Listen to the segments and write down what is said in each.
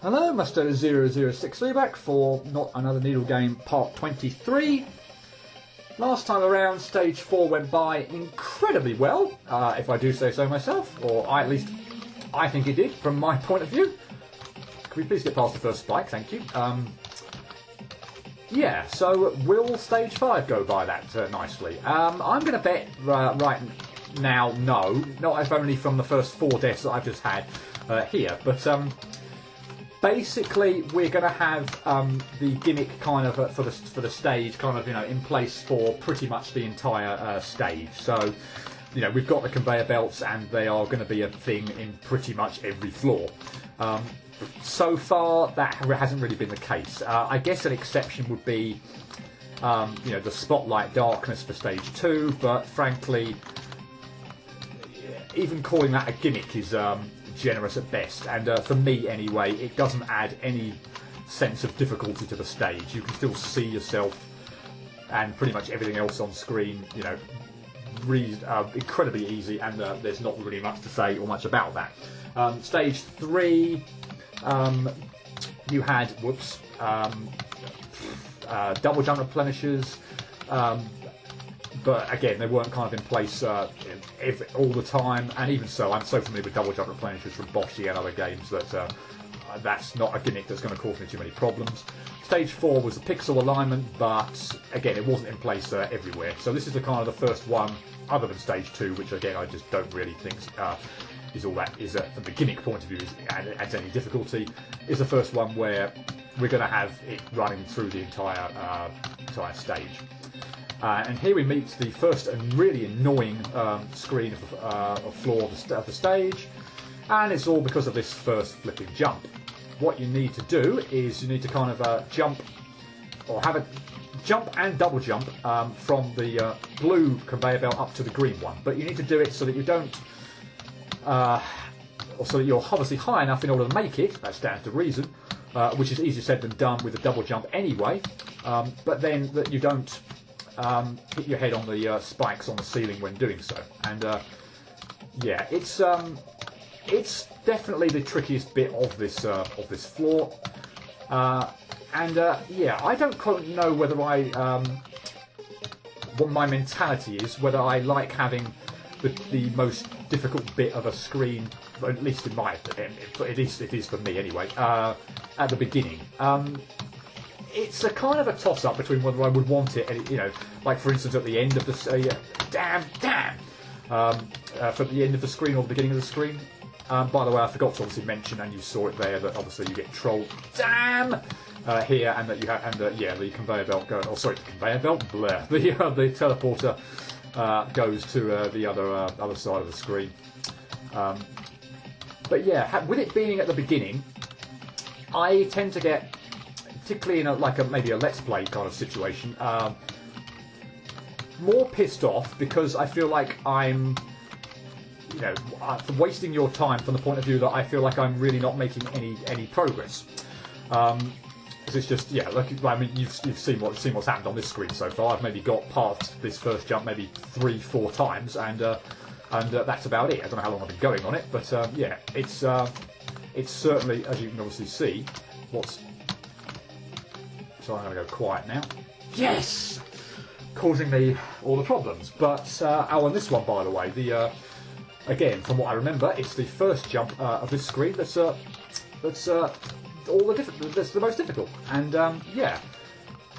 Hello, Musto0063 back for Not Another Needle Game Part 23. Last time around, Stage 4 went by incredibly well, if I do say so myself, or at least I think it did, from my point of view. Can we please get past the first spike, thank you. Yeah, so will Stage 5 go by that nicely? I'm going to bet right now no, not if only from the first 4 deaths that I've just had here, but basically we're going to have the gimmick kind of for the stage kind of in place for pretty much the entire stage. So we've got the conveyor belts and they are going to be a thing in pretty much every floor. So far that hasn't really been the case. I guess an exception would be the spotlight darkness for stage 2, but frankly even calling that a gimmick is generous at best, and for me anyway, it doesn't add any sense of difficulty to the stage. You can still see yourself and pretty much everything else on screen, incredibly easy, and there's not really much to say or much about that. Stage 3, you had double jump replenishers, but again, they weren't kind of in place all the time, and even so, I'm so familiar with double jump replenishers from Boshi and other games that that's not a gimmick that's going to cause me too many problems. Stage 4 was the pixel alignment, but again, it wasn't in place everywhere. So this is the kind of the first one, other than Stage 2, which again, I just don't really think is all that is from the gimmick point of view adds any difficulty. Is the first one where we're going to have it running through the entire stage. And here we meet the first and really annoying screen of floor of the stage, and it's all because of this first flipping jump. What you need to do is you need to kind of jump, or have a jump and double jump from the blue conveyor belt up to the green one, but you need to do it so that you don't, or so that you're obviously high enough in order to make it. That stands to reason, which is easier said than done with a double jump anyway, but then that you don't hit your head on the spikes on the ceiling when doing so. And yeah, it's definitely the trickiest bit of this floor. Yeah, I don't quite know whether what my mentality is, whether I like having the most difficult bit of a screen, at least in my opinion, it is for me anyway, at the beginning. It's a kind of a toss-up between whether I would want it, like for instance at the end of the for the end of the screen or the beginning of the screen. By the way, I forgot to obviously mention, and you saw it there, that obviously you get trolled here, and that you have, the conveyor belt going. Oh, sorry, the conveyor belt, blur. The teleporter goes to the other side of the screen. But yeah, with it being at the beginning, I tend to get, particularly in maybe a let's play kind of situation, more pissed off because I feel like I'm, wasting your time from the point of view that I feel like I'm really not making any progress. Because it's just, you've seen what's happened on this screen so far. I've maybe got past this first jump maybe 3-4 times, and that's about it. I don't know how long I've been going on it, but yeah, it's certainly, as you can obviously see, so I'm going to go quiet now. Yes! Causing me all the problems. But, and this one, by the way, again, from what I remember, it's the first jump of this screen that's the most difficult. And, yeah,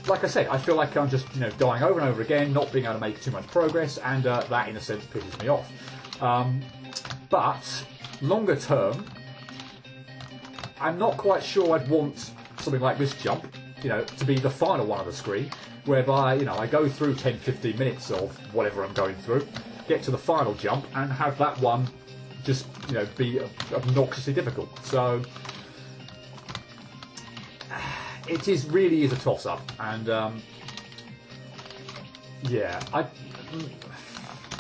like I said, I feel like I'm just, dying over and over again, not being able to make too much progress, and that, in a sense, pisses me off. But, longer term, I'm not quite sure I'd want something like this jump, to be the final one of the screen, whereby, I go through 10-15 minutes of whatever I'm going through, get to the final jump, and have that one just, be obnoxiously difficult. So, it really is a toss-up, and, yeah,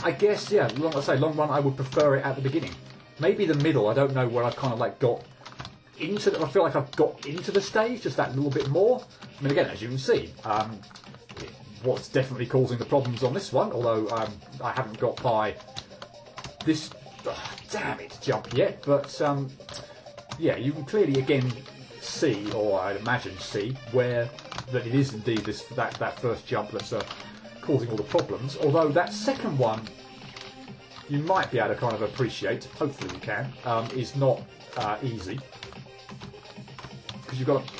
I guess, yeah, long run, I would prefer it at the beginning. Maybe the middle, I don't know, where I've kind of got into I feel like I've got into the stage just that little bit more. I mean, again, as you can see, what's definitely causing the problems on this one, although I haven't got by this jump yet, but yeah, you can clearly again see, or I'd imagine see, where that it is indeed that first jump that's causing all the problems. Although that second one, you might be able to kind of appreciate, hopefully you can, is not easy. Because you've got to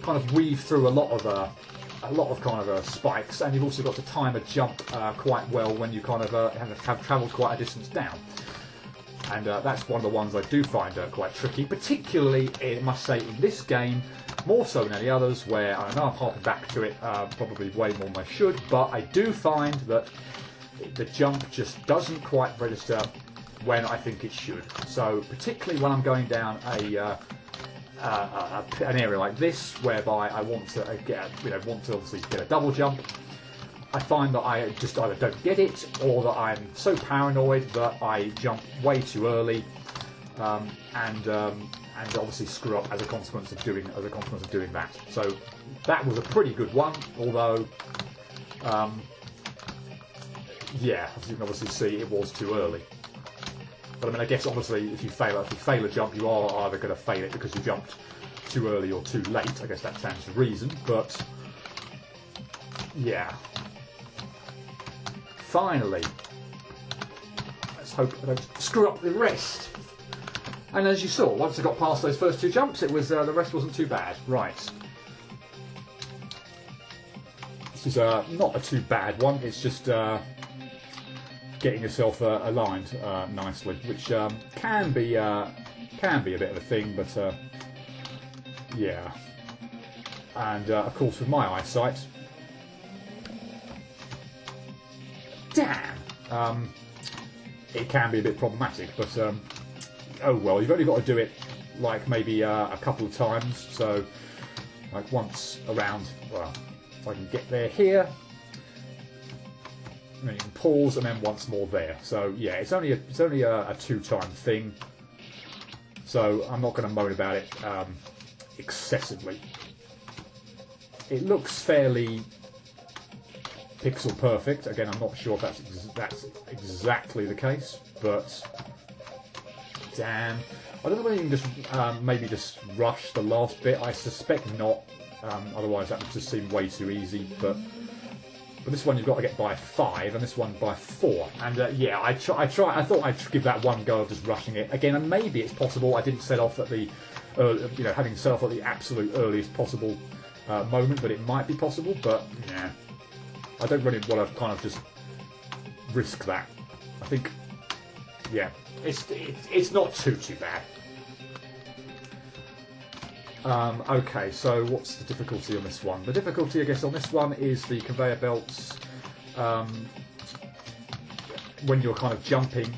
kind of weave through a lot of kind of spikes, and you've also got to time a jump quite well when you kind of have travelled quite a distance down. And that's one of the ones I do find quite tricky, particularly, I must say, in this game, more so than any others, where I know I'm harping back to it probably way more than I should, but I do find that the jump just doesn't quite register when I think it should. So particularly when I'm going down an area like this, whereby I want to obviously get a double jump, I find that I just either don't get it, or that I'm so paranoid that I jump way too early, and obviously screw up as a consequence of doing that. So that was a pretty good one, although yeah, as you can obviously see, it was too early. But I mean, I guess obviously if you fail a jump, you are either going to fail it because you jumped too early or too late. I guess that stands to reason, but yeah. Finally, let's hope I don't screw up the rest. And as you saw, once I got past those first two jumps, it was the rest wasn't too bad. Right. This is not a too bad one. It's just getting yourself aligned nicely, which can be a bit of a thing, but yeah. And of course, with my eyesight, damn, it can be a bit problematic. But oh well, you've only got to do it like maybe a couple of times. So like once around. Well, if I can get there here. And then you can pause, and then once more there. So yeah, it's only a two-time thing. So I'm not going to moan about it excessively. It looks fairly pixel perfect. Again, I'm not sure if that's exactly the case, but damn, I don't know whether you can just maybe just rush the last bit. I suspect not. Otherwise, that would just seem way too easy. But this one you've got to get by 5, and this one by 4. And yeah, I thought I'd give that one go of just rushing it again. And maybe it's possible I didn't set off at the, having set off at the absolute earliest possible moment. But it might be possible. But yeah, I don't really want to kind of just risk that. I think, yeah, it's not too bad. Okay, so what's the difficulty on this one? The difficulty, I guess, on this one is the conveyor belts. When you're kind of jumping,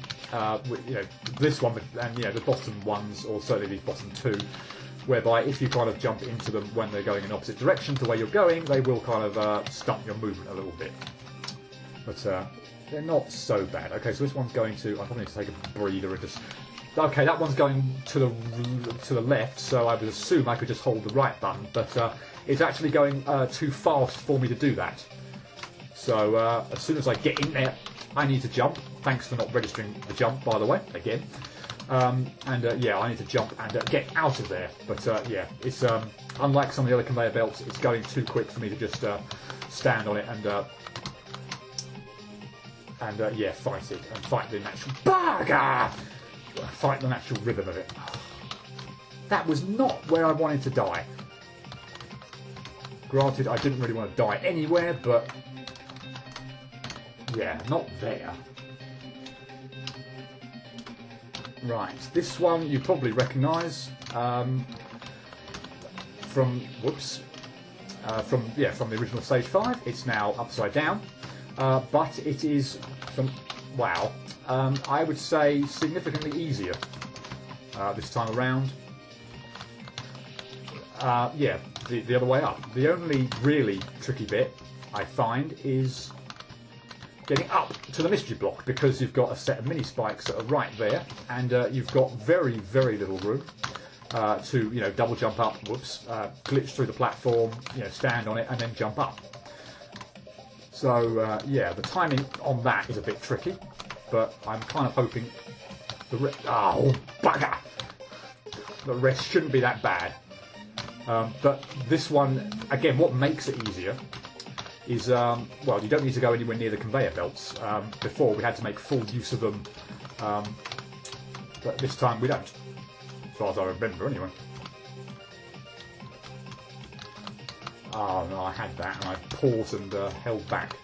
this one and the bottom ones, or certainly these bottom two, whereby if you kind of jump into them when they're going in opposite direction to where you're going, they will kind of stunt your movement a little bit. But they're not so bad. Okay, so this one's going to. I probably need to take a breather and just. Okay, that one's going to the left, so I would assume I could just hold the right button, but it's actually going too fast for me to do that. So as soon as I get in there, I need to jump. Thanks for not registering the jump, by the way, again. Yeah, I need to jump and get out of there. But yeah, it's unlike some of the other conveyor belts, it's going too quick for me to just stand on it and yeah, fight it and fight the natural bugger. Fight the natural rhythm of it. That was not where I wanted to die. Granted, I didn't really want to die anywhere, but yeah, not there. Right, this one you probably recognise from the original Stage 5. It's now upside down, but it is from wow. I would say significantly easier this time around. Yeah, the other way up. The only really tricky bit I find is getting up to the mystery block, because you've got a set of mini spikes that are right there, and you've got very, very little room to double jump up, glitch through the platform, stand on it, and then jump up. So yeah, the timing on that is a bit tricky. But I'm kind of hoping oh, bugger! The rest shouldn't be that bad. But this one, again, what makes it easier is, well, you don't need to go anywhere near the conveyor belts. Before, we had to make full use of them, but this time we don't, as far as I remember, anyway. Oh, no, I had that, and I paused and held back.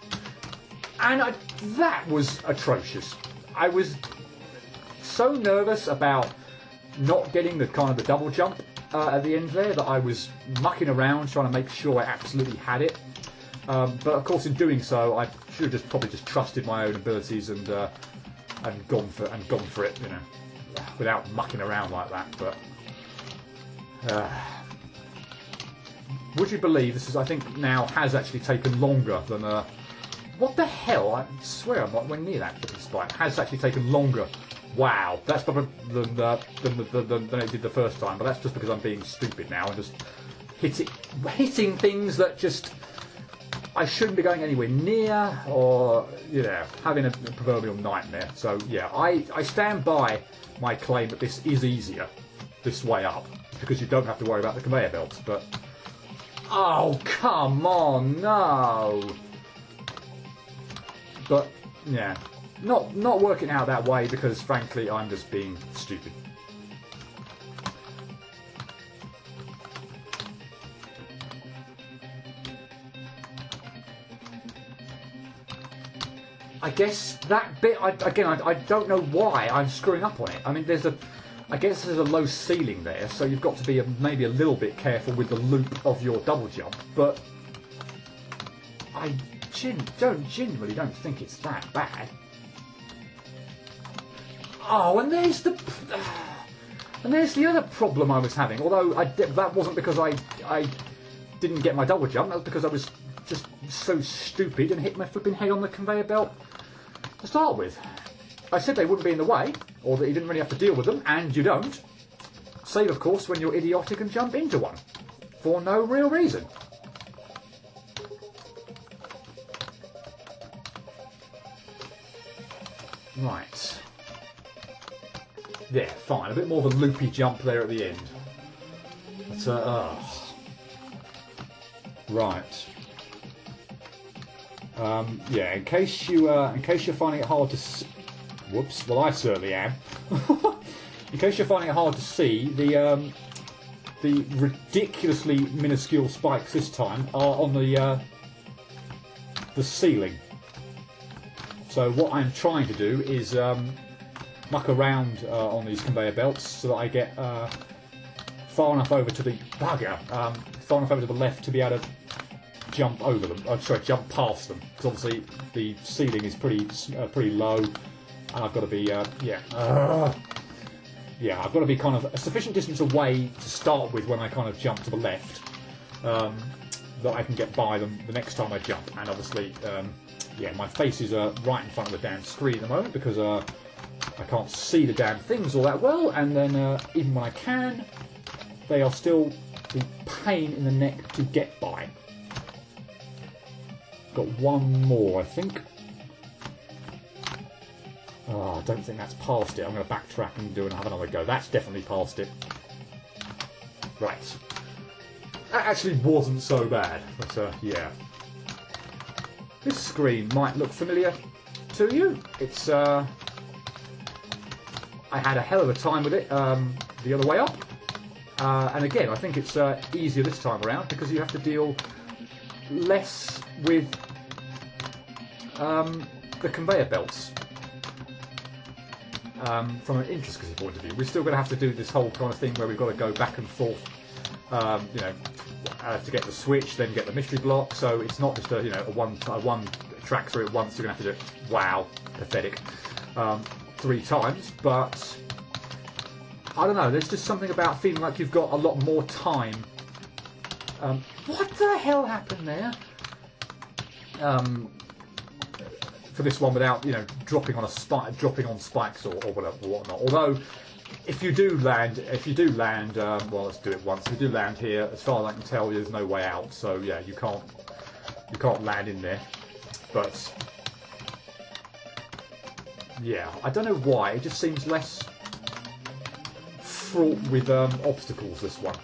And that was atrocious. I was so nervous about not getting the kind of the double jump at the end there that I was mucking around trying to make sure I absolutely had it. But of course, in doing so, I should have probably just trusted my own abilities and gone for it, you know, without mucking around like that. But would you believe this is? I think now has actually taken longer than what the hell? I swear I'm not anywhere near that flipping spike. It has actually taken longer. Wow, that's probably than it did the first time. But that's just because I'm being stupid now and just hitting things that just I shouldn't be going anywhere near, or you know, having a proverbial nightmare. So yeah, I stand by my claim that this is easier this way up because you don't have to worry about the conveyor belts. But oh come on, no. But yeah, not working out that way because frankly I'm just being stupid. I guess that bit, I don't know why I'm screwing up on it. I mean, I guess there's a low ceiling there, so you've got to be maybe a little bit careful with the loop of your double jump, but I genuinely don't think it's that bad. Oh, and there's the other problem I was having. Although that wasn't because I didn't get my double jump. That was because I was just so stupid and hit my flipping head on the conveyor belt to start with. I said they wouldn't be in the way, or that you didn't really have to deal with them, and you don't. Save, of course, when you're idiotic and jump into one for no real reason. Right. Yeah, fine. A bit more of a loopy jump there at the end. But, right. Yeah. In case you're finding it hard to. Whoops. Well, I certainly am. In case you're finding it hard to see, the ridiculously minuscule spikes this time are on the ceiling. So what I'm trying to do is muck around on these conveyor belts so that I get far enough over to the far enough over to the left to be able to jump over them. Oh, sorry, jump past them, because obviously the ceiling is pretty low, and I've got to be I've got to be kind of a sufficient distance away to start with when I kind of jump to the left, that I can get by them the next time I jump. And obviously, yeah, my face is right in front of the damn screen at the moment because I can't see the damn things all that well, and then even when I can, they are still the pain in the neck to get by. Got one more, I think. Oh, I don't think that's past it. I'm going to backtrack and have another go. That's definitely past it. Right. That actually wasn't so bad, but yeah. This screen might look familiar to you. It's I had a hell of a time with it the other way up, and again I think it's easier this time around because you have to deal less with the conveyor belts from an intricacy point of view. We're still going to have to do this whole kind of thing where we've got to go back and forth, you know, to get the switch, then get the mystery block. So it's not just a one track through it once. You're going to have to do it. Wow, pathetic. 3 times, but I don't know. There's just something about feeling like you've got a lot more time. What the hell happened there? For this one, without dropping on spikes or whatnot. Although, if you do land, well, let's do it once. If you do land here, as far as I can tell, there's no way out. So yeah, you can't land in there. But yeah, I don't know why. It just seems less fraught with obstacles, this one.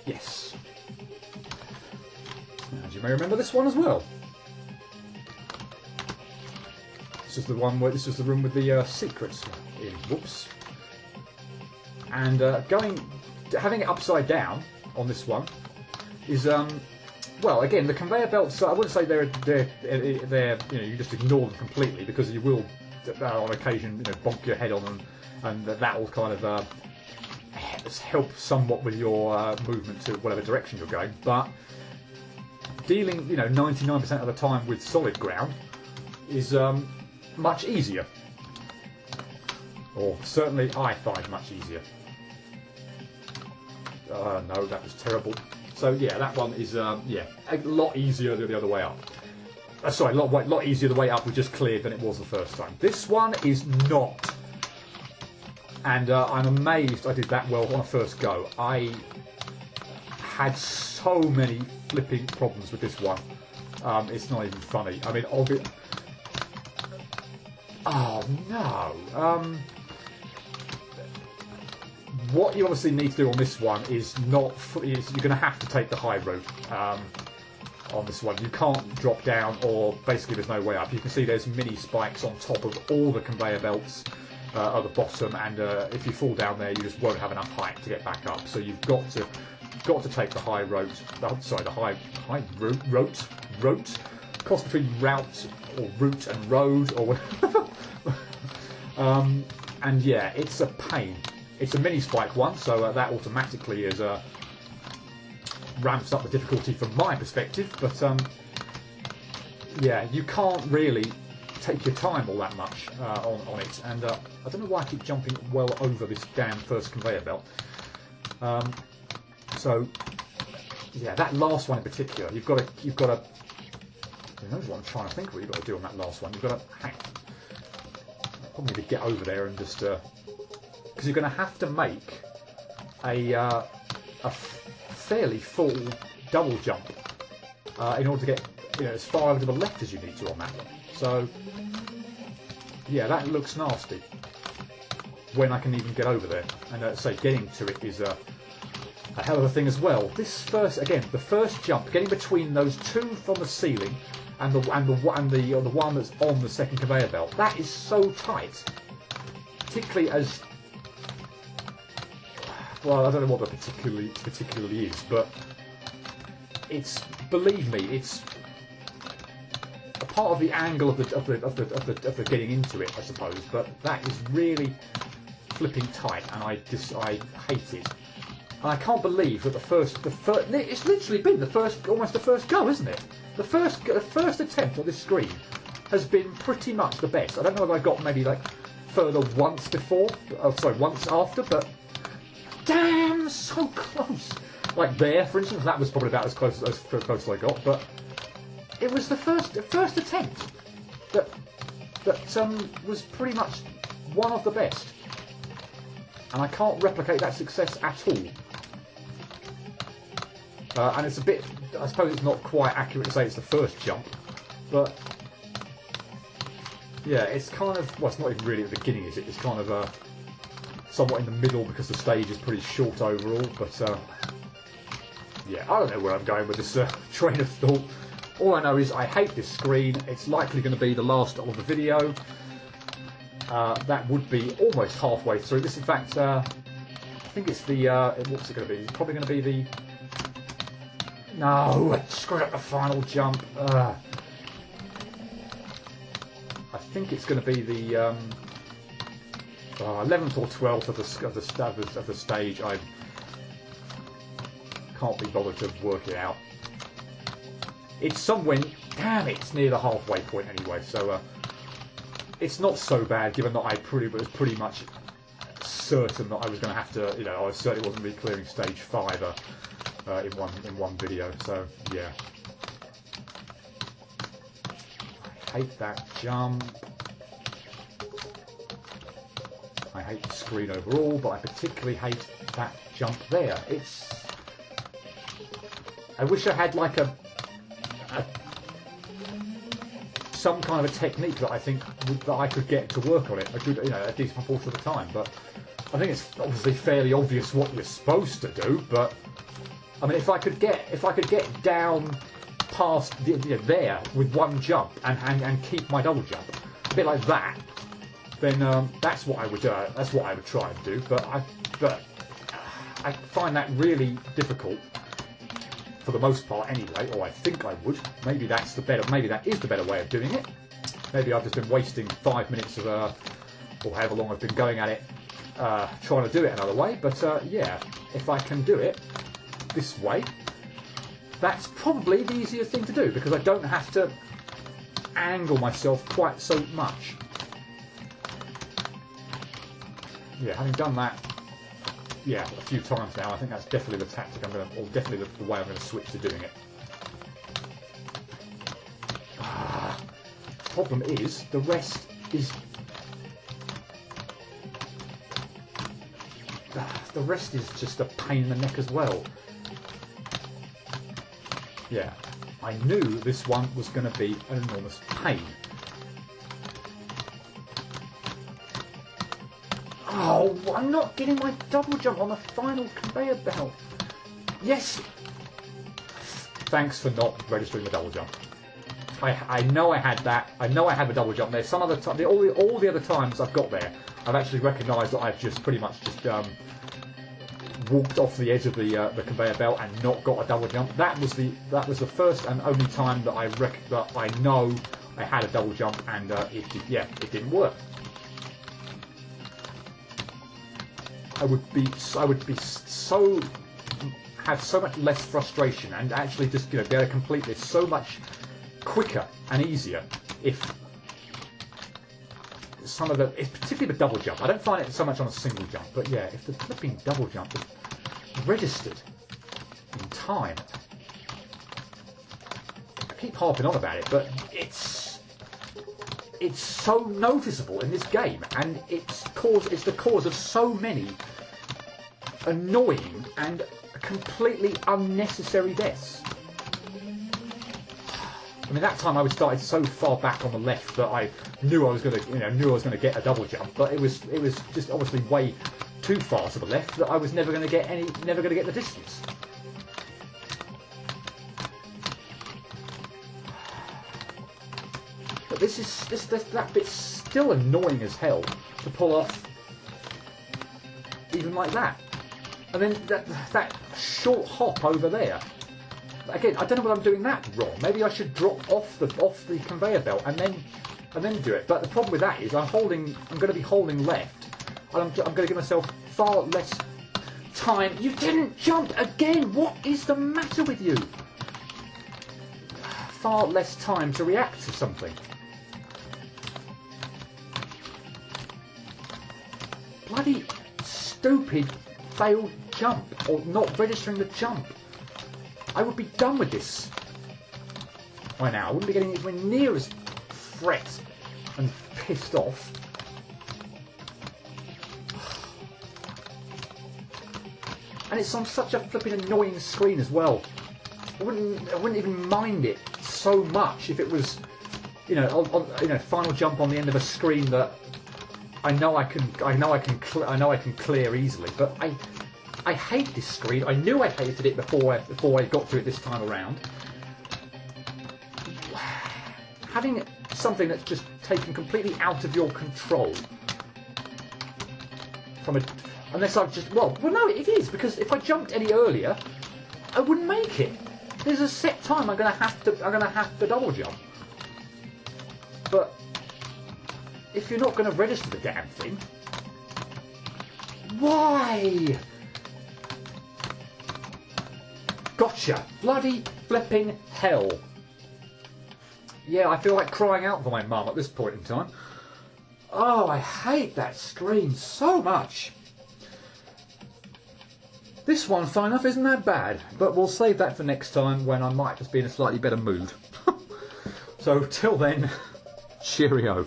Yes. And you may remember this one as well. This is the one where this was the room with the secrets in. Whoops. And having it upside down on this one is well, again, the conveyor belts. I wouldn't say they're you just ignore them completely, because you will on occasion bonk your head on them, and that will kind of help somewhat with your movement to whatever direction you're going. But dealing 99% of the time with solid ground is much easier, or certainly I find much easier. No, that was terrible. So yeah, that one is yeah, a lot easier the other way up. Sorry, a lot easier the way up we just cleared than it was the first time. This one is not, and I'm amazed I did that well on a first go. I had so many flipping problems with this one. It's not even funny. I mean, oh no. What you obviously need to do on this one is you're going to have to take the high road on this one. You can't drop down, or basically there's no way up. You can see there's mini spikes on top of all the conveyor belts at the bottom, and if you fall down there, you just won't have enough height to get back up. So you've got to take the high road. Sorry, the high route. Cross between route or route and road or whatever. And yeah, it's a pain. It's a mini spike one, so that automatically is ramps up the difficulty from my perspective. But yeah, you can't really take your time all that much on it, and I don't know why I keep jumping well over this damn first conveyor belt. So yeah, that last one in particular, you've got to. Who knows what I'm trying to think? What you've got to do on that last one? You've got to probably need to get over there and just. Because you're going to have to make a fairly full double jump in order to get as far over to the left as you need to on that one. So yeah, that looks nasty when I can even get over there. And so getting to it is a hell of a thing as well. This the first jump, getting between those two from the ceiling and the one that's on the second conveyor belt, that is so tight, particularly as. Well, I don't know what that particularly is, but it's, believe me, it's a part of the angle of the getting into it, I suppose. But that is really flipping tight, and I hate it. And I can't believe that it's literally been almost the first go, isn't it? The first attempt on this screen has been pretty much the best. I don't know if I got maybe like further once before, once after, but. Damn, so close! Like there, for instance, that was probably about as close as I got. But it was the first attempt that was pretty much one of the best, and I can't replicate that success at all. And it's a bit, I suppose, it's not quite accurate to say it's the first jump, but yeah, it's kind of, well, it's not even really at the beginning, is it? It's kind of somewhat in the middle because the stage is pretty short overall, but yeah, I don't know where I'm going with this train of thought. All I know is I hate this screen. It's likely going to be the last of the video. That would be almost halfway through. This, in fact, I think it's the, what's it going to be? It's probably going to be the, no, I screwed up the final jump. I think it's going to be the 11th or 12th of the stage. I can't be bothered to work it out. It's somewhere, damn it, it's near the halfway point anyway, so it's not so bad, given that I was pretty much certain that I was going to have to, I was certain it wasn't going to be clearing stage 5 in one video, so yeah. I hate that jump. I hate the screen overall, but I particularly hate that jump there. I wish I had like some kind of a technique that I think that I could get to work on it a good, a decent proportion of the time. But I think it's obviously fairly obvious what you're supposed to do. But I mean, if I could get down past there with one jump and keep my double jump, a bit like that, then that's what I would try and do. But I find that really difficult for the most part, anyway. Or I think I would. Maybe that is the better way of doing it. Maybe I've just been wasting 5 minutes of or however long I've been going at it, trying to do it another way. But yeah, if I can do it this way, that's probably the easier thing to do, because I don't have to angle myself quite so much. Yeah, having done that, a few times now, I think that's definitely the tactic or definitely the way I'm going to switch to doing it. Problem is, the rest is just a pain in the neck as well. Yeah, I knew this one was going to be an enormous pain. Oh, I'm not getting my double jump on the final conveyor belt. Yes. Thanks for not registering the double jump. I know I had that. I know I had the double jump there. Some other time, all the other times I've got there, I've actually recognised that I've just pretty much walked off the edge of the conveyor belt and not got a double jump. That was the first and only time that I know I had a double jump, and it didn't work. I would have so much less frustration and actually just be able to complete this so much quicker and easier if particularly the double jump. I don't find it so much on a single jump, but yeah, if the flipping double jump is registered in time. I keep harping on about it, but it's so noticeable in this game, and it's the cause of so many annoying and completely unnecessary deaths. I mean, that time I started so far back on the left that I knew I was going to get a double jump, but it was just obviously way too far to the left that I was never going to get the distance. But that bit's still annoying as hell to pull off, even like that. And then that short hop over there. Again, I don't know whether I'm doing that wrong. Maybe I should drop off the conveyor belt and then do it. But the problem with that is I'm going to be holding left, and I'm going to give myself far less time. You didn't jump again. What is the matter with you? Far less time to react to something. Bloody stupid failed jump, or not registering the jump. I would be done with this by now. I wouldn't be getting anywhere near as fret and pissed off. And it's on such a flipping annoying screen as well. I wouldn't even mind it so much if it was, final jump on the end of a screen that I know I can clear easily. But I hate this screen. I knew I hated it before I got to it this time around. Having something that's just taken completely out of your control unless I've just no, it is, because if I jumped any earlier, I wouldn't make it. There's a set time I'm gonna have to double jump. But if you're not gonna register the damn thing, why? Gotcha! Bloody flipping hell! Yeah, I feel like crying out for my mum at this point in time. Oh, I hate that screen so much. This one, fine enough, isn't that bad, but we'll save that for next time when I might just be in a slightly better mood. So, till then, cheerio.